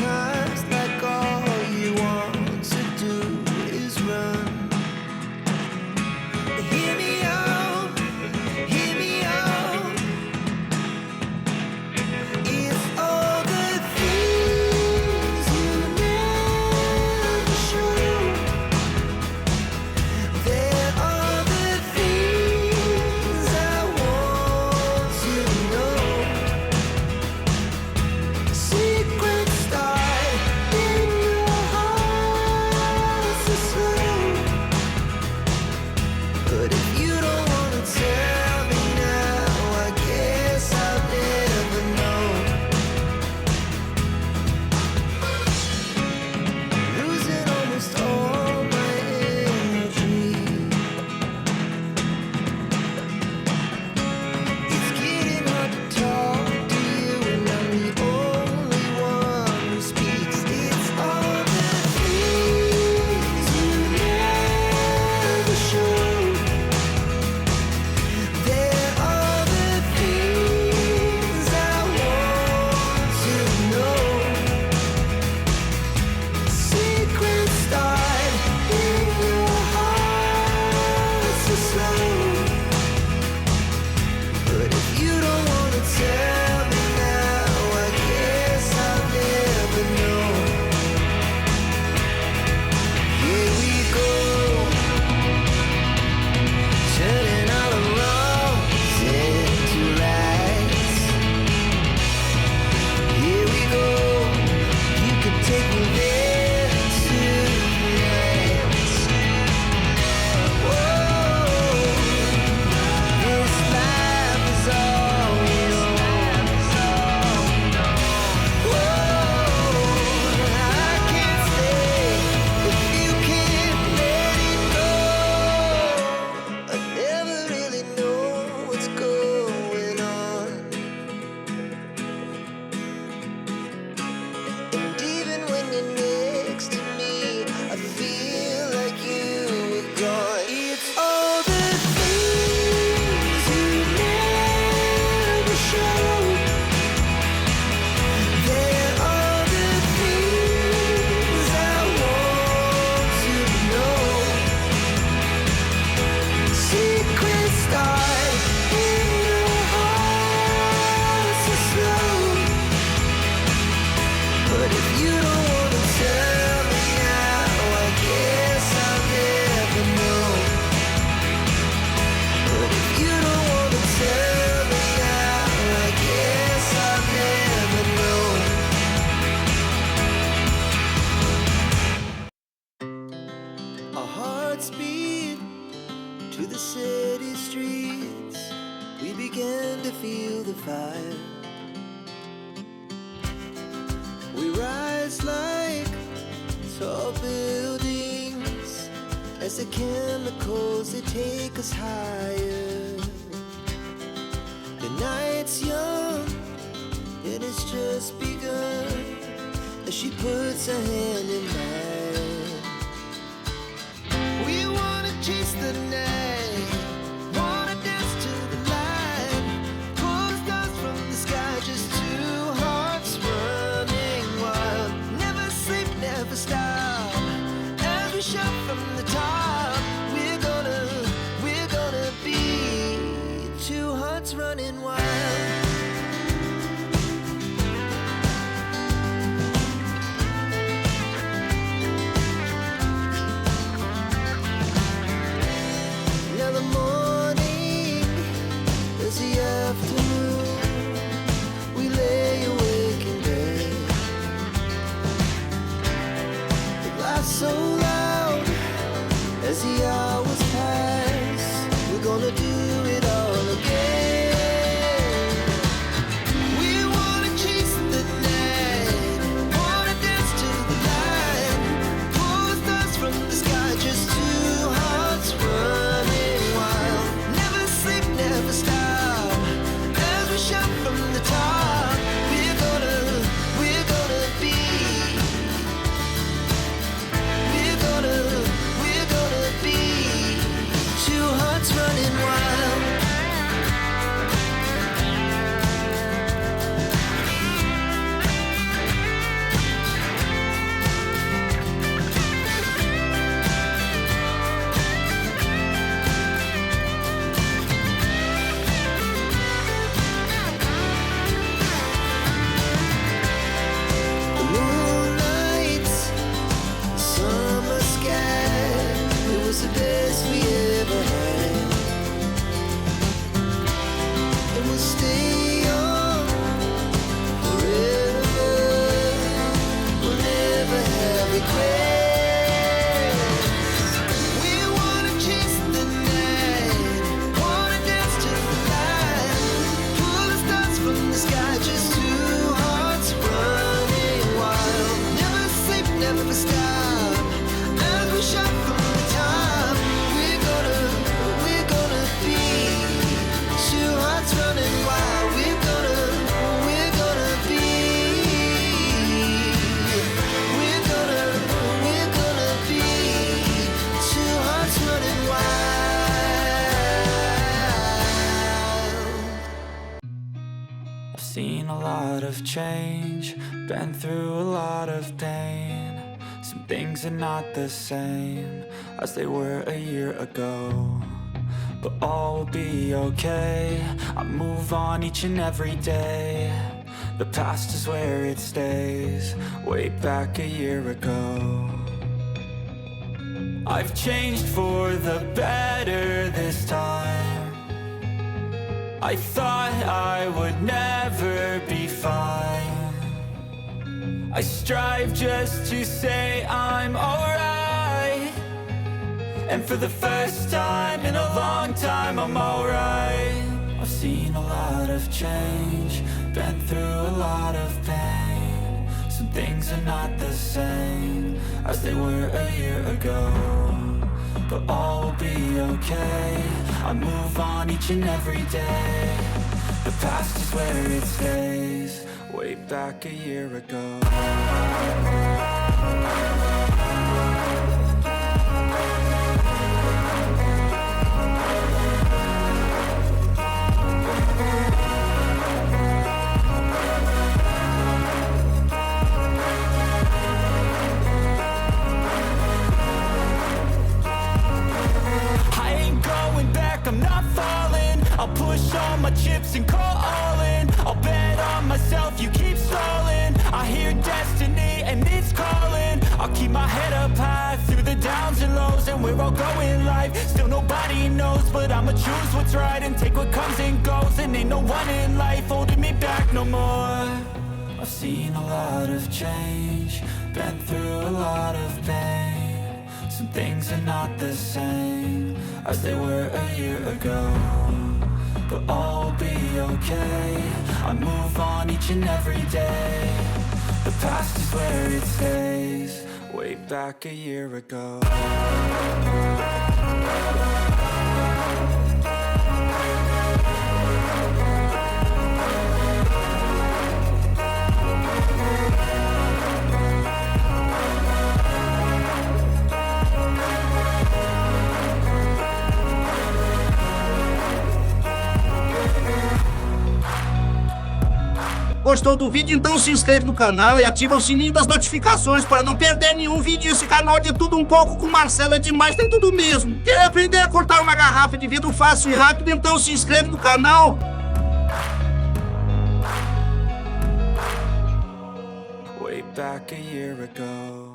times like all you want to do is run. Hear me out, hear me out. It's all the things you never show. There are the things I want to know. Secrets start in your heart so slow. But if you don't wanna tell me now, I guess I'll never know. Losing almost all my energy. It's getting hard to talk to you, and I'm the only one who speaks. It's all the things you never show. There are the things I want to know. Secrets start in your heart so slow. But if you don't wanna tell me now, I guess I'll never know. Here we go, turning all the wrongs into rights. Here we go, you can take me there tonight. Whoa, this life is all we know. Whoa, I can't stay if you can't let it go. I never really know what's going on. And even when you're next to me, I feel like you were gone. It's all the things you never show. There are the things I want to know. Secrets start in your heart so slow. But if you don't wanna tell me now, I guess I'll never know. But if you don't wanna tell me now, I guess I'll never know. Our hearts beat to the city streets. We began to feel the fire. We rise like tall buildings as the chemicals, they take us higher. The night's young and it's just begun as she puts her hand in mine. We wanna chase the night, wanna dance to the light, pull the stars from the sky, just two hearts running wild. Never sleep, never stop, as we shout from the top. We're gonna be two hearts running wild. I've seen a lot of change, been through a lot of pain. Some things are not the same as they were a year ago, but all will be okay. I move on each and every day. The past is where it stays, way back a year ago. I've changed for the better this time. I thought I would never be fine. I strive just to say I'm alright, and for the first time in a long time I'm alright. I've seen a lot of change, been through a lot of pain. Some things are not the same as they were a year ago, but all will be okay. I move on each and every day. The past is where it stays, way back a year ago. I'm not falling, I'll push all my chips and call all in. I'll bet on myself, you keep stalling. I hear destiny and it's calling. I'll keep my head up high through the downs and lows, and we're all going live. Still nobody knows, but I'ma choose what's right and take what comes and goes. And ain't no one in life holding me back no more. I've seen a lot of change, been through a lot of pain. Some things are not the same as they were a year ago, but all will be okay. I move on each and every day. The past is where it stays, way back a year ago. Gostou do vídeo? Então se inscreve no canal e ativa o sininho das notificações para não perder nenhum vídeo. Esse canal de tudo um pouco com Marcelo é demais, tem tudo mesmo. Quer aprender a cortar uma garrafa de vidro fácil e rápido? Então se inscreve no canal. Way back a year ago.